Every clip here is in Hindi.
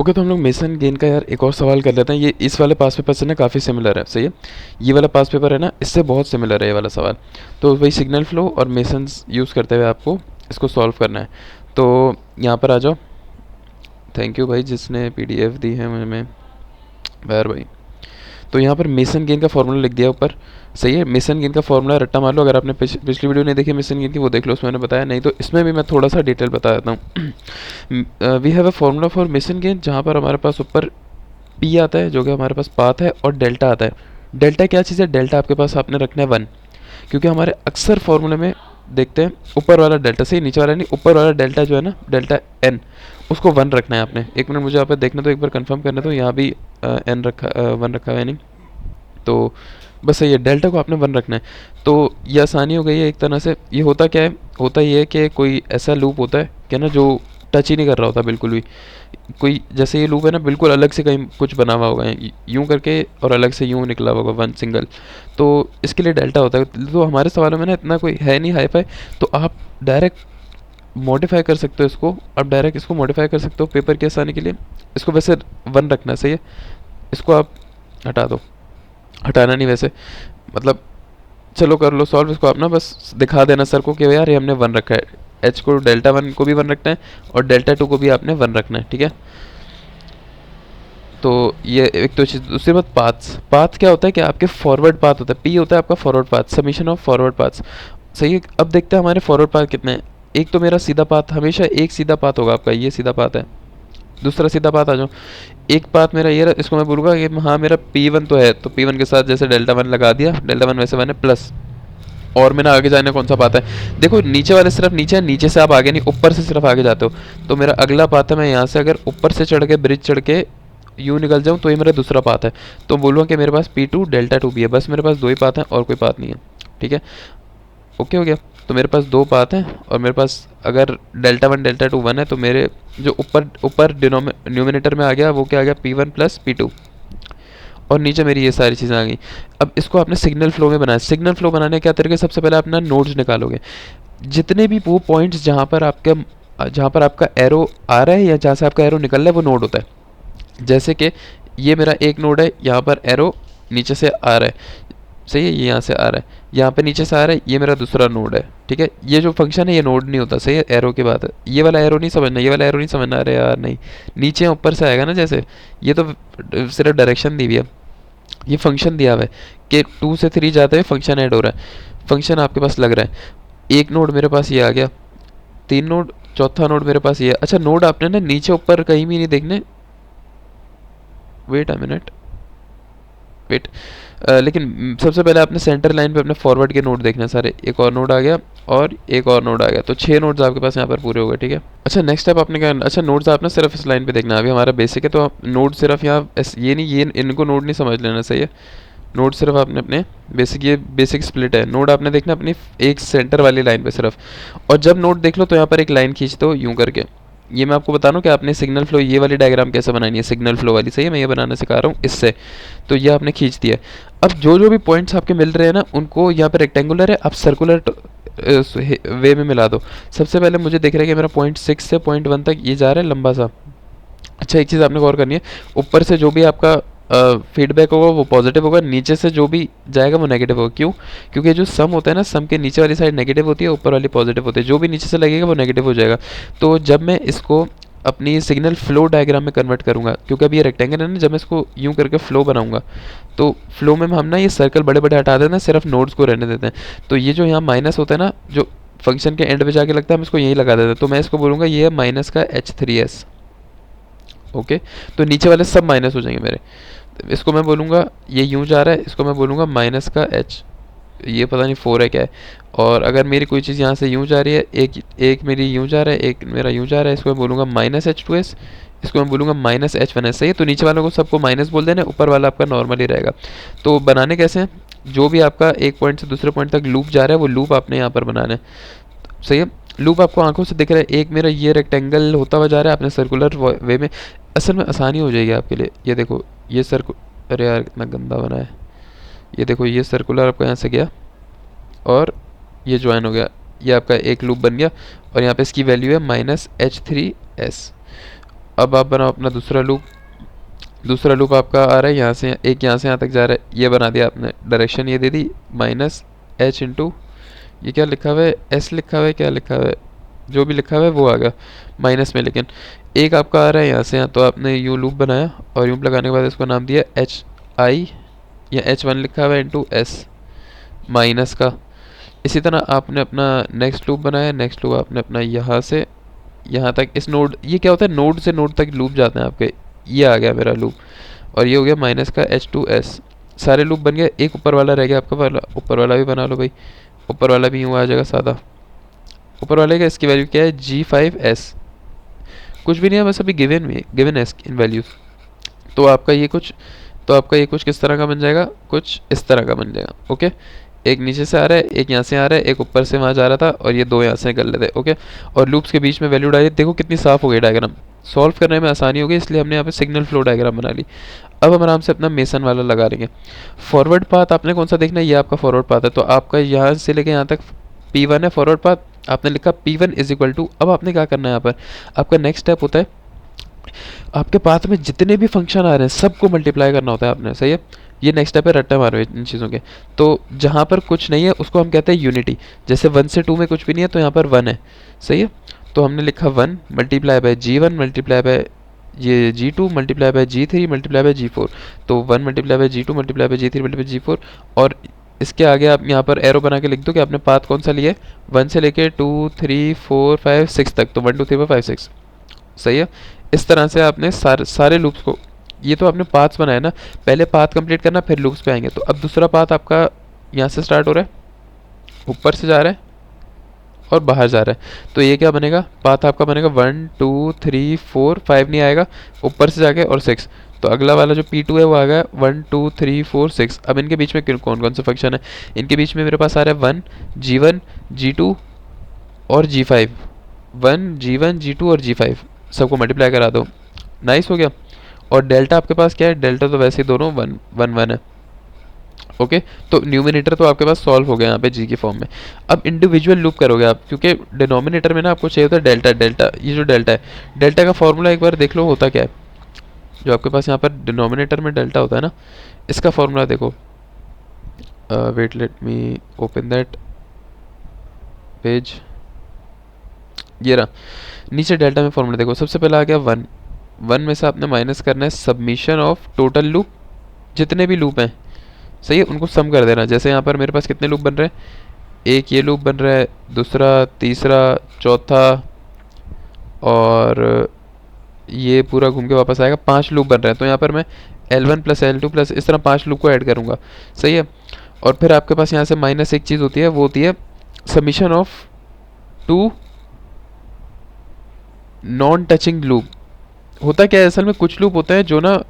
ओके, तो हम लोग मेसन गेन का यार एक और सवाल कर लेते हैं। ये इस वाले पास पेपर से ना काफ़ी सिमिलर है, सही है। ये वाला पास पेपर है ना, इससे बहुत सिमिलर है ये वाला सवाल। तो वही सिग्नल फ्लो और मेसन्स यूज़ करते हुए आपको इसको सॉल्व करना है। तो यहाँ पर आ जाओ। थैंक यू भाई जिसने पीडीएफ दी है मुझे में बैर भाई। तो यहाँ पर मेसन गेन का फॉर्मूला लिख दिया ऊपर, सही है। मेसन गेन का फॉर्मूला रट्टा मार लो। अगर आपने पिछली वीडियो नहीं देखी मेसन गेन की, वो देख लो, उसमें मैंने बताया। नहीं तो इसमें भी मैं थोड़ा सा डिटेल बता देता हूँ। We have a formula for Mason gain, जहाँ पर हमारे पास ऊपर पी आता है जो कि हमारे पास पाथ है, और डेल्टा आता है। डेल्टा क्या चीज़ है? डेल्टा आपके पास आपने रखना है 1, क्योंकि हमारे अक्सर फॉर्मूले में देखते हैं ऊपर वाला डेल्टा, सही, नीचे वाला नहीं, ऊपर वाला डेल्टा जो है ना, डेल्टा एन, उसको 1 रखना है आपने। एक मिनट मुझे यहाँ पे देखना, तो एक बार कंफर्म करना, तो यहाँ भी एन रखा 1 रखा है नहीं, तो बस सही है, डेल्टा को आपने 1 रखना है। तो ये आसानी हो गई है एक तरह से। ये होता क्या है? होता ये है कि कोई ऐसा लूप होता है क्या ना, जो टच ही नहीं कर रहा होता बिल्कुल भी। कोई जैसे ये लूप है ना, बिल्कुल अलग से कहीं कुछ बना हुआ होगा यूं करके, और अलग से यूं निकला होगा 1 सिंगल। तो इसके लिए डेल्टा होता है। तो हमारे सवालों में ना इतना कोई है नहीं हाई फाई, तो आप डायरेक्ट मॉडिफाई कर सकते हो इसको। आप डायरेक्ट इसको मॉडिफाई कर सकते हो पेपर की आसानी के लिए। इसको वैसे 1 रखना, सही है। इसको आप हटा दो, हटाना नहीं वैसे, मतलब चलो कर लो सॉल्व इसको। आप ना बस दिखा देना सर को कि यार ये हमने 1 रखा है। एच को डेल्टा 1 को भी 1 रखना है, और डेल्टा 2 को भी आपने 1 रखना है, ठीक है। तो ये एक तो चीज़। दूसरी बात, पाथ्स। पाथ क्या होता है कि आपके फॉरवर्ड पाथ होता है, पी होता है आपका forward path, summation of forward paths, सही है। अब देखते हैं हमारे फॉरवर्ड पाथ कितने हैं। एक तो मेरा सीधा पाथ, हमेशा एक सीधा पाथ होगा आपका, ये सीधा पाथ है। दूसरा सीधा पाथ आ जाओ। एक पाथ मेरा ये रहा, इसको मैं बोलूँगा कि हाँ मेरा P1 तो है, तो P1 के साथ जैसे डेल्टा 1 लगा दिया, डेल्टा 1 वैसे 1 है प्लस। और मेरा आगे जाने कौन सा पाथ है? देखो नीचे वाले सिर्फ नीचे है, नीचे से आप आगे नहीं, ऊपर से सिर्फ आगे जाते हो। तो मेरा अगला पाथ है, मैं यहाँ से अगर ऊपर से चढ़ के ब्रिज चढ़ के यूँ निकल जाऊँ, तो ये मेरा दूसरा पाथ है। तो बोलूँगा कि मेरे पास P2 डेल्टा 2 भी है। बस मेरे पास 2 ही पाथ हैं और कोई पाथ नहीं है, ठीक है। ओके हो गया। तो मेरे पास 2 पाथ हैं, और मेरे पास अगर डेल्टा 1 डेल्टा 2 1 है, तो मेरे जो ऊपर ऊपर न्यूमिनेटर में आ गया, वो क्या आ गया? P1 plus P2। और नीचे मेरी ये सारी चीज़ें आ गई। अब इसको आपने सिग्नल फ्लो में बनाया। सिग्नल फ्लो बनाने के क्या तरीके? सबसे पहले अपना नोड्स निकालोगे। जितने भी वो पॉइंट्स जहाँ पर आपका एरो आ रहा है या जहाँ से आपका एरो निकल रहा है, वो नोड होता है। जैसे कि ये मेरा एक नोड है, यहाँ पर एरो नीचे से आ रहा है, सही है, ये यहाँ से आ रहा है, यहाँ पे नीचे से आ रहा है, ये मेरा दूसरा नोड है, ठीक है। ये जो फंक्शन है ये नोड नहीं होता, सही है, एरो की बात है। ये वाला एरो नहीं समझना, ये वाला एरो नहीं समझना। अरे यार नहीं, नीचे ऊपर से आएगा ना, जैसे ये तो सिर्फ डायरेक्शन दी हुई है। ये फंक्शन दिया हुआ है कि 2 से 3 जाते हुए फंक्शन ऐड हो रहा है। फंक्शन आपके पास लग रहा है। एक नोड मेरे पास ये आ गया, 3 नोड, चौथा नोड मेरे पास ये है। अच्छा, नोड आपने ना नीचे ऊपर कहीं भी नहीं देखने। Wait a minute, wait. लेकिन सबसे पहले आपने सेंटर लाइन पे अपने फॉरवर्ड के नोड देखने सारे। एक और नोड आ गया, और एक और नोड आ गया, तो 6 नोड्स आपके पास यहाँ पर पूरे हो गए, ठीक है। अच्छा, नेक्स्ट स्टेप आपने क्या? अच्छा, नोड्स आपने सिर्फ इस लाइन पे देखना है। अभी हमारा बेसिक है, तो आप नोड सिर्फ यहाँ ये नहीं, ये इनको नोड नहीं समझ लेना, सही है। नोड सिर्फ आपने अपने बेसिक, ये बेसिक स्प्लिट है। नोड आपने देखना अपनी एक सेंटर वाली लाइन पे सिर्फ। और जब नोड देख लो तो यहाँ पर एक लाइन खींच दो यूँ करके। ये मैं आपको बता रहा हूँ कि आपने सिग्नल फ्लो ये वाली डायग्राम कैसे बनानी है, सिग्नल फ्लो वाली, सही है। मैं ये बनाना सिखा रहा हूँ इससे। तो ये आपने खींच दिया। अब जो जो भी पॉइंट्स आपके मिल रहे हैं ना, उनको यहाँ पे रेक्टेंगुलर है, आप सर्कुलर वे में मिला दो। सबसे पहले मुझे दिख रहा है कि मेरा पॉइंट 6 से पॉइंट 1 तक ये जा रहा है लंबा सा। अच्छा, एक चीज़ आपने गौर करनी है, ऊपर से जो भी आपका फीडबैक होगा वो पॉजिटिव होगा, नीचे से जो भी जाएगा वो नेगेटिव होगा। क्यों? क्योंकि जो सम होता है ना, सम के नीचे वाली साइड नेगेटिव होती है, ऊपर वाली पॉजिटिव होती है। जो भी नीचे से लगेगा वो नेगेटिव हो जाएगा। तो जब मैं इसको अपनी सिग्नल फ्लो डायग्राम में कन्वर्ट करूँगा, क्योंकि अभी ये रेक्टेंगल है ना, जब मैं इसको यूँ करके फ्लो बनाऊँगा, तो फ्लो में हम ना ये सर्कल बड़े बड़े हटा देते हैं, सिर्फ नोड्स को रहने देते हैं। तो ये जो यहाँ माइनस होता है ना, जो फंक्शन के एंड पे जाके लगता है, हम इसको यहीं लगा देते हैं। तो मैं इसको बोलूँगा ये है माइनस का H3S। ओके, तो नीचे वाले सब माइनस हो जाएंगे मेरे। इसको मैं बोलूँगा ये यूँ जा रहा है, इसको मैं बोलूँगा माइनस का H, ये पता नहीं 4 है क्या है। और अगर मेरी कोई चीज़ यहाँ से यूँ जा रही है, एक एक मेरी यूँ जा रहा है, एक मेरा यूँ जा रहा है, इसको मैं बोलूँगा माइनस H2S, इसको मैं बोलूँगा माइनस H1S, सही है। तो नीचे वालों को सबको माइनस बोल देना, ऊपर वाला आपका नॉर्मल ही रहेगा। तो बनाने कैसे हैं? जो भी आपका एक पॉइंट से दूसरे पॉइंट तक लूप जा रहा है, वो लूप आपने यहाँ पर बनाना है, सही है। लूप आपको आंखों से दिख रहा है। एक मेरा ये रेक्टेंगल होता हुआ जा रहा है, आपने सर्कुलर वे में। असल में आसानी हो जाएगी आपके लिए। ये देखो, ये अरे यार कितना गंदा बना है। ये देखो, ये सर्कुलर आपका यहाँ से गया, और ये ज्वाइन हो गया, ये आपका एक लूप बन गया। और यहाँ पे इसकी वैल्यू है माइनस H3S। अब आप बनाओ अपना दूसरा लूप। दूसरा लूप आपका आ रहा है यहाँ से, एक यहाँ से यहाँ तक जा रहा है, ये बना दिया आपने, डायरेक्शन ये दे दी माइनस एच इंटू, ये क्या लिखा हुआ है, एस लिखा हुआ है, क्या लिखा हुआ है, जो भी लिखा हुआ है वो आ गया माइनस में। लेकिन एक आपका आ रहा है यहाँ से यहाँ, तो आपने यूँ लूप बनाया और यूँ लगाने के बाद इसको नाम दिया एच आई, या एच वन लिखा हुआ है इंटू एस माइनस का। इसी तरह आपने अपना नेक्स्ट लूप बनाया, नेक्स्ट लूप आपने अपना यहाँ से यहाँ तक, इस नोड, ये क्या होता है नोड से नोड तक लूप जाते हैं आपके, ये आ गया मेरा लूप, और ये हो गया माइनस का एच टू एस। सारे लूप बन गए, एक ऊपर वाला रह गया आपका वाला, ऊपर वाला भी बना लो भाई। ऊपर वाला भी यूँ आ जाएगा सादा, ऊपर वाले का इसकी वैल्यू क्या है G5S, कुछ भी नहीं है बस अभी गिवन में, गिवन है इन वैल्यूज। तो आपका ये कुछ, तो आपका ये कुछ किस तरह का बन जाएगा, कुछ इस तरह का बन जाएगा। ओके, एक नीचे से आ रहा है, एक यहाँ से आ रहा है, एक ऊपर से वहाँ जा रहा था, और ये दो यहाँ से कर लेते हैं। ओके, और लूप्स के बीच में वैल्यू डाली, देखो कितनी साफ हो गई डायग्राम, सॉल्व करने में आसानी होगी, इसलिए हमने यहाँ पे सिग्नल फ्लो डायग्राम बना ली। अब हम आराम से अपना मेसन वाला लगा लेंगे। फॉरवर्ड पाथ आपने कौन सा देखना है, ये आपका फॉरवर्ड पाथ है, तो आपका यहाँ से लेके यहाँ तक P1 है फॉरवर्ड पाथ, आपने लिखा P1 इज इक्वल टू, अब आपने क्या करना है यहाँ पर, आपका नेक्स्ट स्टेप होता है आपके पाथ में जितने भी फंक्शन आ रहे हैं सबको मल्टीप्लाई करना होता है आपने, सही है। ये नेक्स्ट स्टेप है, रट्टा मारो इन चीज़ों के। तो जहाँ पर कुछ नहीं है उसको हम कहते हैं यूनिटी, जैसे 1 से 2 में कुछ भी नहीं है तो यहाँ पर 1 है, सही है। तो हमने लिखा 1 multiply by G1 multiply by ये G2 multiply by G3 multiply by G4, तो 1 multiply by G2 multiply by G3 multiply by G4, और इसके आगे आप यहाँ पर एरो बना के लिख दो कि आपने पाथ कौन सा लिया है, 1 से लेके 2 3 4 5 6 तक, तो 1 2 3 4 5 6, सही है। इस तरह से आपने सारे लूप्स को, ये तो आपने पाथ्स बनाया ना, पहले पाथ कंप्लीट करना फिर लूप्स पे आएंगे। तो अब दूसरा पाथ आपका यहाँ से स्टार्ट हो रहा है, ऊपर से जा रहा है और बाहर जा रहा है, तो ये क्या बनेगा, पाथ आपका बनेगा 1 2 3 4 5 नहीं आएगा, ऊपर से जाके और 6, तो अगला वाला जो P2 है वो आ गया 1 2 3 4 6। अब इनके बीच में कौन कौन से फंक्शन है, इनके बीच में मेरे पास आ रहा है 1 G1 G2 और G5, 1 G1 G2 और G5, सबको मल्टीप्लाई करा दो, नाइस हो गया। और डेल्टा आपके पास क्या है, डेल्टा तो वैसे ही दोनों 1 1 1 है। ओके, तो न्यूमिनेटर तो आपके पास सॉल्व हो गया यहाँ पे जी की फॉर्म में। अब इंडिविजुअल लूप करोगे आप, क्योंकि डिनोमिनेटर में ना आपको चाहिए होता है डेल्टा, डेल्टा ये जो डेल्टा है, डेल्टा का फॉर्मूला एक बार देख लो होता क्या है, जो आपके पास यहाँ पर डिनोमिनेटर में डेल्टा होता है ना, इसका फॉर्मूला देखो, wait let me open that page, ये रहा नीचे डेल्टा में फॉर्मूला देखो, सबसे पहले आ गया 1, 1 में से आपने माइनस करना है सबमिशन ऑफ टोटल लूप, जितने भी लूप हैं, सही है, उनको सम कर देना। जैसे यहाँ पर मेरे पास कितने लूप बन रहे हैं, एक ये लूप बन रहा है, दूसरा, तीसरा, चौथा, और ये पूरा घूम के वापस आएगा, 5 लूप बन रहे हैं। तो यहाँ पर मैं L1 प्लस L2 प्लस इस तरह 5 लूप को ऐड करूँगा, सही है। और फिर आपके पास यहाँ से माइनस एक चीज़ होती है, वो होती है submission of 2 non touching loop. होता क्या है असल में, कुछ लूप होते हैं जो ना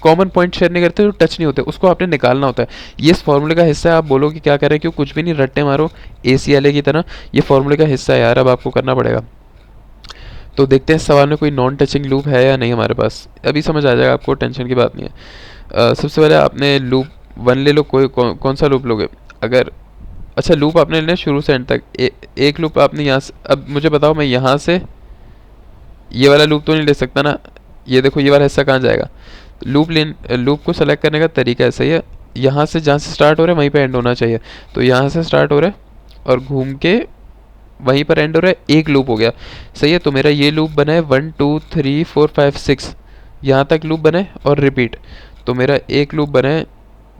कॉमन पॉइंट शेयर नहीं करते, जो टच नहीं होते, उसको आपने निकालना होता है। ये इस फॉर्मूले का हिस्सा है। आप बोलो कि क्या करें, क्यों, कुछ भी नहीं, रट्टे मारो ACLA की तरह, ये फॉर्मूले का हिस्सा है यार, अब आपको करना पड़ेगा। तो देखते हैं इस सवाल में कोई नॉन टचिंग लूप है या नहीं हमारे पास, अभी समझ आ जाएगा आपको, टेंशन की बात नहीं है। सबसे पहले आपने लूप 1 ले लो, कौन सा लूप लोगे, अगर अच्छा लूप आपने लेना शुरू से एंड तक, एक लूप आपने यहाँ से, अब मुझे बताओ मैं यहाँ से ये वाला लूप तो नहीं ले सकता ना, ये देखो ये वाला हिस्सा कहाँ जाएगा, लूप को सेलेक्ट करने का तरीका ऐसा ही है, यहाँ से जहाँ से स्टार्ट हो रहा है वहीं पे एंड होना चाहिए, तो यहाँ से स्टार्ट हो रहा है और घूम के वहीं पर एंड हो रहा है, एक लूप हो गया, सही है। तो मेरा ये लूप बना है 1 2 3 4 5 6, यहाँ तक लूप बना है और रिपीट, तो मेरा एक लूप बना है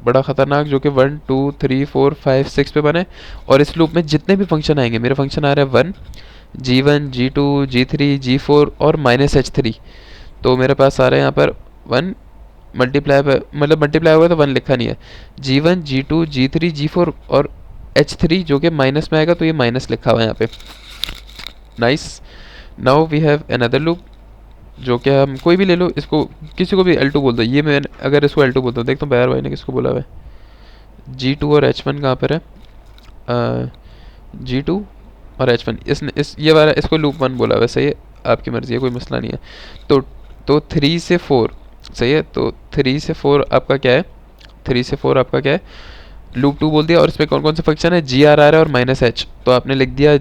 बड़ा ख़तरनाक, जो कि 1 2 3 4 5 6 पे बने, और इस लूप में जितने भी फंक्शन आएंगे, मेरे फंक्शन आ रहा है 1 G1 G2 G3 G4 और -H3, तो मेरे पास आ रहा है यहाँ पर 1 मल्टीप्लाई, मतलब मल्टीप्लाई हुआ तो 1 लिखा नहीं है, G1 G2 G3 G4 और H3 जो कि माइनस में आएगा, तो ये माइनस लिखा हुआ है यहाँ पे, nice. Now we have another loop, जो कि हम कोई भी ले लो, इसको किसी को भी L2 बोल दो, ये मैं अगर इसको L2 बोलता हूँ, देखता हूँ बैर भाई ने किसको बोला हुआ है, G2 और H1 कहाँ पर है, G2 और H1, इस ये वाला इसको लूप 1 बोला हुआ है, सही है, आपकी मर्जी है, कोई मसला नहीं है। तो 3 से 4, सही है, तो 3 से 4 आपका क्या है, 3 से 4 आपका क्या है, लूप 2 बोल दिया, और इसमें कौन कौन से फंक्शन है, GR आ रहा है और -H, तो आपने लिख दिया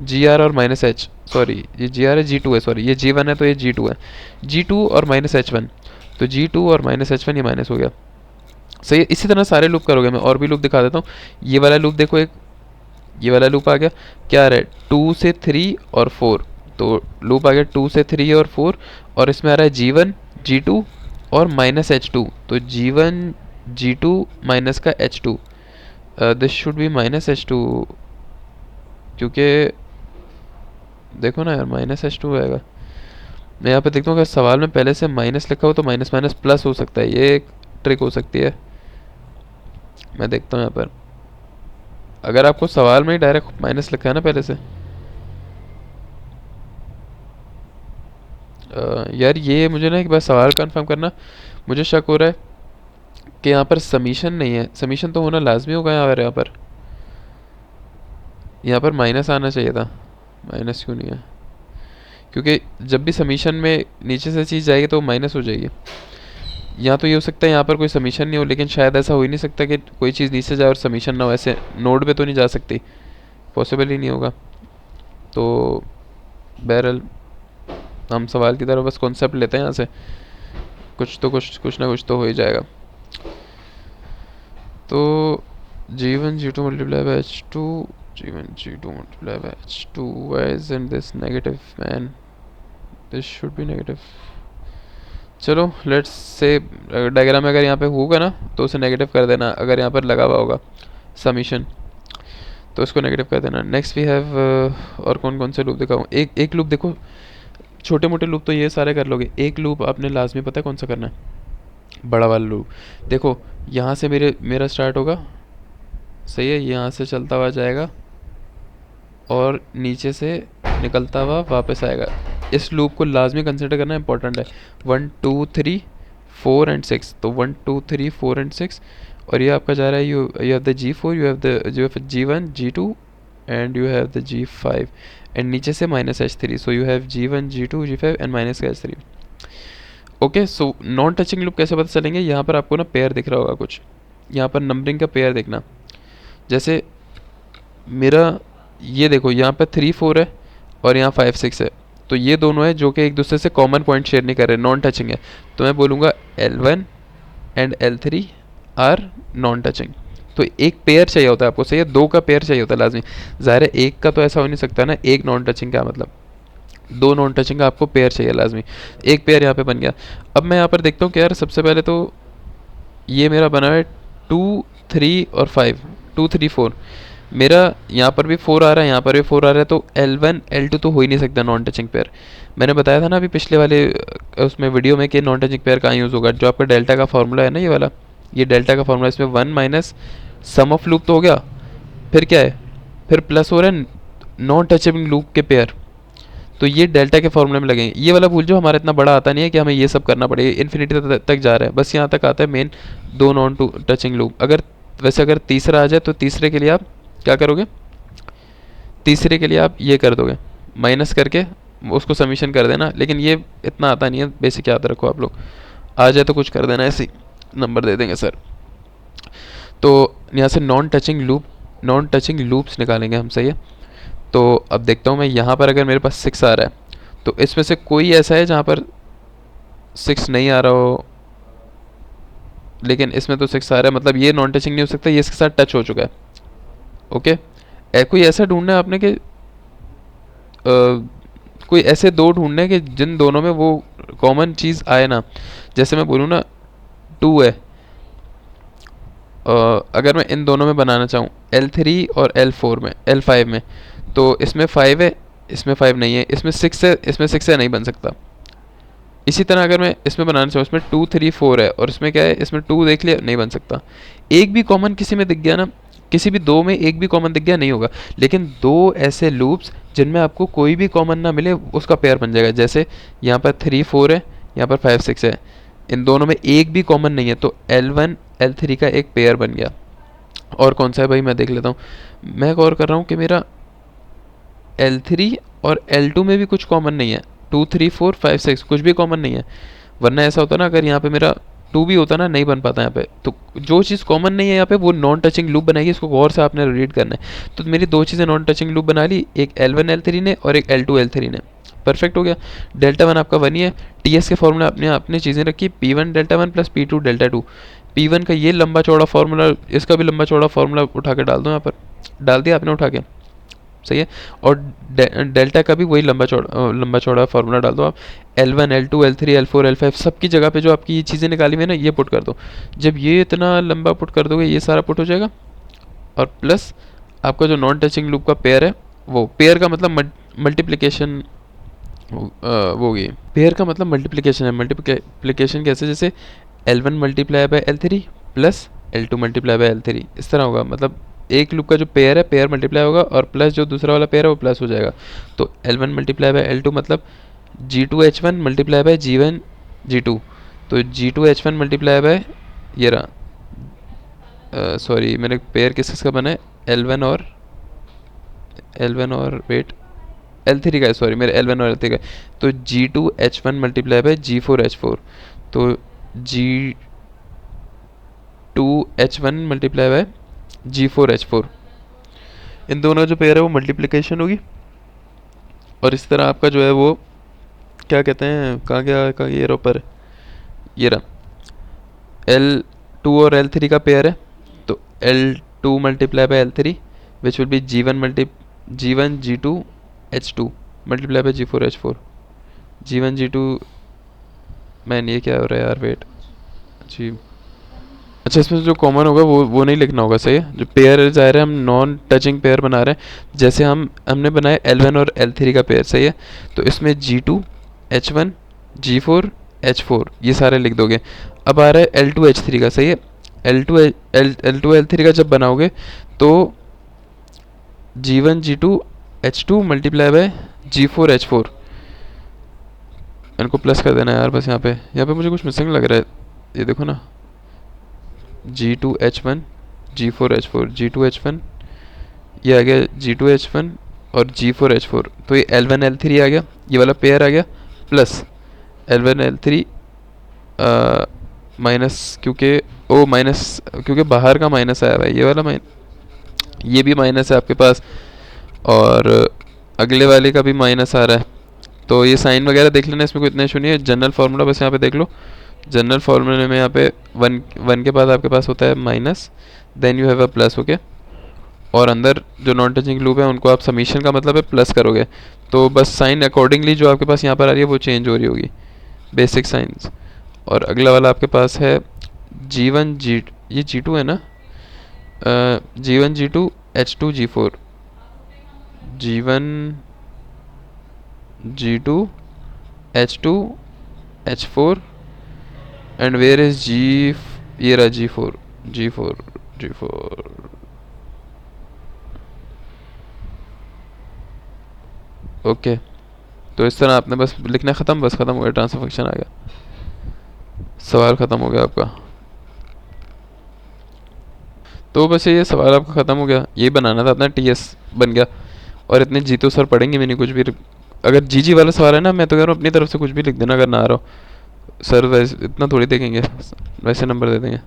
GR और -H, सॉरी ये जी आर है, जी टू है, सॉरी ये जी वन है तो ये जी टू है, जी टू और माइनस एच वन, तो जी टू और माइनस एच वन ये माइनस हो गया। सही है, इसी तरह सारे लूप करोगे। मैं और भी लूप दिखा देता हूँ। ये वाला लूप देखो, एक ये वाला लूप आ गया, क्या आ रहा है, 2 से 3 और 4, तो लूप आ गया 2 से 3 और 4, और इसमें आ रहा है G1 G2 और माइनस H2, तो G1 G2 माइनस का H2, this should be minus H2, क्योंकि देखो ना यार माइनस H2 आएगा। मैं यहाँ पे देखता हूँ अगर सवाल में पहले से माइनस लिखा हो तो माइनस माइनस प्लस हो सकता है, ये एक ट्रिक हो सकती है। मैं देखता हूँ यहाँ पर, अगर आपको सवाल में ही डायरेक्ट माइनस लिखा है ना पहले से, यार ये मुझे ना एक बार सवाल कंफर्म करना, मुझे शक हो रहा है कि यहाँ पर समीशन नहीं है। समीशन तो होना लाजमी होगा यहाँ पर माइनस आना चाहिए था, माइनस क्यों नहीं है, क्योंकि जब भी समीशन में नीचे से चीज़ जाएगी तो माइनस हो जाएगी। यहाँ तो ये हो सकता है यहाँ पर कोई समीशन नहीं हो, लेकिन शायद ऐसा हो ही नहीं सकता कि कोई चीज़ नीचे जाए और समीशन ना हो, ऐसे नोड पे तो नहीं जा सकती, पॉसिबल ही नहीं होगा। तो बहरहाल हम सवाल की तरफ बस कॉन्सेप्ट लेते हैं, यहाँ से कुछ ना कुछ तो हो ही जाएगा। तो G1 G2 multiply by H2, G1 G2 multiply by H2, why isn't this negative man, this should be negative। चलो लेट्स से डायग्राम में अगर यहाँ पे होगा ना तो उसे नेगेटिव कर देना, अगर यहाँ पर लगा हुआ होगा समीशन तो उसको नेगेटिव कर देना। नेक्स्ट वी हैव, और कौन कौन से लूप दिखाऊँ, एक लूप देखो, छोटे मोटे लूप तो ये सारे कर लोगे, एक लूप आपने लाजमी पता है कौन सा करना है, बड़ा वाला लूप। देखो यहाँ से मेरा स्टार्ट होगा, सही है, यहाँ से चलता हुआ जाएगा और नीचे से निकलता हुआ वापस आएगा। इस लूप को लाजमी कंसिडर करना इंपॉर्टेंट है। 1 2 3 4 एंड 6, तो 1 2 3 4 एंड 6, और ये आपका जा रहा है, you have the G4, you have G1 G2 and you have the G5, and नीचे से minus H3, so you have G1 G2 G5 and minus का H3। Okay, so non touching loop कैसे पता चलेंगे, यहाँ पर आपको ना पेयर दिख रहा होगा कुछ, यहाँ पर नंबरिंग का पेयर देखना, जैसे मेरा ये देखो यहाँ पर 3 4 है और यहाँ 5 6 है, तो ये दोनों है जो कि एक दूसरे से कॉमन पॉइंट शेयर नहीं कर रहे, नॉन टचिंग है, तो मैं बोलूँगा L1 and L3 are non touching. तो एक पेयर चाहिए होता है आपको, सही है, दो का पेयर चाहिए होता है लाजमी। ज़ाहिर है एक का तो ऐसा हो नहीं सकता ना, एक नॉन टचिंग का मतलब दो नॉन टचिंग का आपको पेयर चाहिए लाजमी। एक पेयर यहाँ पे बन गया। अब मैं यहाँ पर देखता हूँ कि यार सबसे पहले तो ये मेरा बना है 2 3 और 5, 2 3 4, मेरा यहाँ पर भी 4 आ रहा है, यहाँ पर भी 4 आ रहा है, तो L1 L2 तो हो ही नहीं सकता नॉन टचिंग पेयर। मैंने बताया था ना अभी पिछले वाले उसमें वीडियो में कि नॉन टचिंग पेयर कहाँ यूज़ होगा, जो आपका डेल्टा का फार्मूला है ना, ये वाला, ये डेल्टा का फार्मूला, इसमें 1 माइनस सम ऑफ लूप तो हो गया, फिर क्या है, फिर प्लस हो रहा है नॉन टचेबल लूप के पेयर, तो ये डेल्टा के फॉर्मूले में लगेंगे। ये वाला भूल जो हमारा इतना बड़ा आता नहीं है कि हमें ये सब करना पड़ेगा, इन्फिनिटी तक जा रहा है, बस यहाँ तक आता है मेन दो नॉन टचिंग लूप। अगर तीसरा आ जाए तो तीसरे के लिए आप क्या करोगे, तीसरे के लिए आप ये कर दोगे, माइनस करके उसको समीशन कर देना, लेकिन ये इतना आता नहीं है, बेसिक याद रखो आप लोग, आ जाए तो कुछ कर देना, ऐसे नंबर दे देंगे सर। तो यहाँ से नॉन टचिंग लूप्स निकालेंगे हम, सही है। तो अब देखता हूँ मैं यहाँ पर, अगर मेरे पास 6 आ रहा है तो इसमें से कोई ऐसा है जहाँ पर 6 नहीं आ रहा हो, लेकिन इसमें तो 6 आ रहा है, मतलब ये नॉन टचिंग नहीं हो सकता, ये इसके साथ टच हो चुका है। ओके, कोई ऐसा ढूंढना है आपने कि कोई ऐसे दो ढूंढने कि जिन दोनों में वो कॉमन चीज़ आए ना, जैसे मैं बोलूँ ना 2 है, अगर मैं इन दोनों में बनाना चाहूँ L3 और L4 में, L5 में, तो इसमें 5 है, इसमें 5 नहीं है, इसमें 6 है, इसमें 6 है, नहीं बन सकता। इसी तरह अगर मैं इसमें बनाना चाहूँ, इसमें 2 3 4 है और इसमें क्या है, इसमें 2 देख लिया, नहीं बन सकता। एक भी कॉमन किसी में दिख गया ना, किसी भी दो में एक भी कॉमन दिख गया, नहीं होगा। लेकिन दो ऐसे लूप्स जिनमें आपको कोई भी कॉमन ना मिले, उसका पेयर बन जाएगा। जैसे यहाँ पर 3 4 है, यहाँ पर 5 6 है, इन दोनों में एक भी कॉमन नहीं है, तो L1 L3 का एक पेयर बन गया। और कौन सा है भाई, मैं देख लेता हूँ। मैं गौर कर रहा हूँ कि मेरा L3 और L2 में भी कुछ कॉमन नहीं है, 2 3 4 5 6 कुछ भी कॉमन नहीं है। वरना ऐसा होता ना, अगर यहाँ पे मेरा टू भी होता ना, नहीं बन पाता यहाँ पे। तो जो चीज़ कॉमन नहीं है यहाँ पे वो नॉन टचिंग लूप बनाएगी, इसको गौर से आपने रीड करना है। तो मेरी दो चीज़ें नॉन टचिंग लूप बना ली, एक L1 L3 ने और एक L2 L3 ने। परफेक्ट हो गया। डेल्टा वन आपका वन ही है। टीएस के फॉर्मूला आपने चीज़ें रखी, P1 delta one plus P2 delta two. P1 का ये लंबा चौड़ा फार्मूला, इसका भी लंबा चौड़ा फार्मूला उठा के डाल दो यहाँ पर। डाल दिया आपने उठा के, सही है। और डेल्टा का भी वही लंबा चौड़ा फार्मूला डाल दो आप। L1 L2 L3 L4 L5 सबकी जगह पे जो आपकी ये चीज़ें निकाली हुई है ना, ये पुट कर दो। जब ये इतना लंबा पुट कर दोगे, ये सारा पुट हो जाएगा। और प्लस आपका जो नॉन टचिंग लूप का पेयर है, वो पेयर का मतलब मल्टीप्लिकेशन, वो गई पेयर का मतलब मल्टीप्लिकेशन है। मल्टीप्लिकेशन कैसे, जैसे L1 multiply by L3 plus L2 multiply by L3, इस तरह होगा। मतलब एक लूप का जो पेयर है, पेयर मल्टीप्लाई होगा और प्लस जो दूसरा वाला पेयर है वो प्लस हो जाएगा। तो L1 मल्टीप्लाई बाय L2 मतलब G2H1 multiply by G1 G2। तो G2H1 मल्टीप्लाई बाय, ये रहा, सॉरी मेरे पेयर किस किसका बना है, L1 और वेट L3 का है, सॉरी मेरे L1 और L3 का। तो G2H1 मल्टीप्लाई बाय G4H4। तो G2H1 मल्टीप्लाई बाय G4H4, इन दोनों का जो पेयर है वो मल्टीप्लिकेशन होगी। और इस तरह आपका जो है वो क्या कहते हैं, कहाँ गया, कहाँ ये रहा ऊपर, ये रहा L2 और L3 का पेयर है। तो L2 multiply by L3 which will be G1 G2 H2 multiply by G4 H4। G1 G2, man ये क्या हो रहा है यार, वेट जी। अच्छा, इसमें जो कॉमन होगा वो नहीं लिखना होगा, सही है। जो पेयर जा रहे हैं, हम नॉन टचिंग पेयर बना रहे हैं, जैसे हमने बनाया L1 और L3 का पेयर, सही है। तो इसमें G2 H1 G4 H4 ये सारे लिख दोगे। अब आ रहा है L2 H3 का, सही है। L2 L3 का जब बनाओगे तो G1 G2 H2 multiply by G4 H4, इनको प्लस कर देना यार बस। यहाँ पे मुझे कुछ मिसिंग लग रहा है, ये देखो ना, G2 H1 G4 H4 G2 H1, ये आ गया G2 H1 और G4 H4। तो ये L1 L3 आ गया, ये वाला पेयर आ गया, प्लस L1 L3 माइनस, क्योंकि बाहर का माइनस आया हुआ है, ये वाला ये भी माइनस है आपके पास, और अगले वाले का भी माइनस आ रहा है। तो ये साइन वगैरह देख लेना, इसमें कोई इतना इशू नहीं है। जनरल फार्मूला बस यहाँ पे देख लो। जनरल फार्मूले में यहाँ पे वन के बाद आपके पास होता है minus, then you have a plus, okay. और अंदर जो नॉन टचिंग लूप है उनको आप समीशन का मतलब है प्लस करोगे, तो बस साइन अकॉर्डिंगली जो आपके पास यहाँ पर आ रही है वो चेंज हो रही होगी, बेसिक साइंस। और अगला वाला आपके पास है G1 G, ये G2 है ना, G1 G2 H2 G4, G1 G2 H2 H4 and where is G, ये रहा G4। ओके। तो इस तरह आपने बस लिखना ख़त्म, बस ख़त्म हो गया, ट्रांसफर फंक्शन आ गया, सवाल ख़त्म हो गया आपका। तो बस ये सवाल आपका ख़त्म हो गया, ये बनाना था अपना, TS बन गया। और इतने जी तो सर पढ़ेंगे भी नहीं कुछ भी। अगर जी वाला सवाल है ना, मैं तो कह रहा हूँ अपनी तरफ से कुछ भी लिख देना अगर ना आ रहा हो, सर वैसे इतना थोड़ी देखेंगे, वैसे नंबर दे देंगे।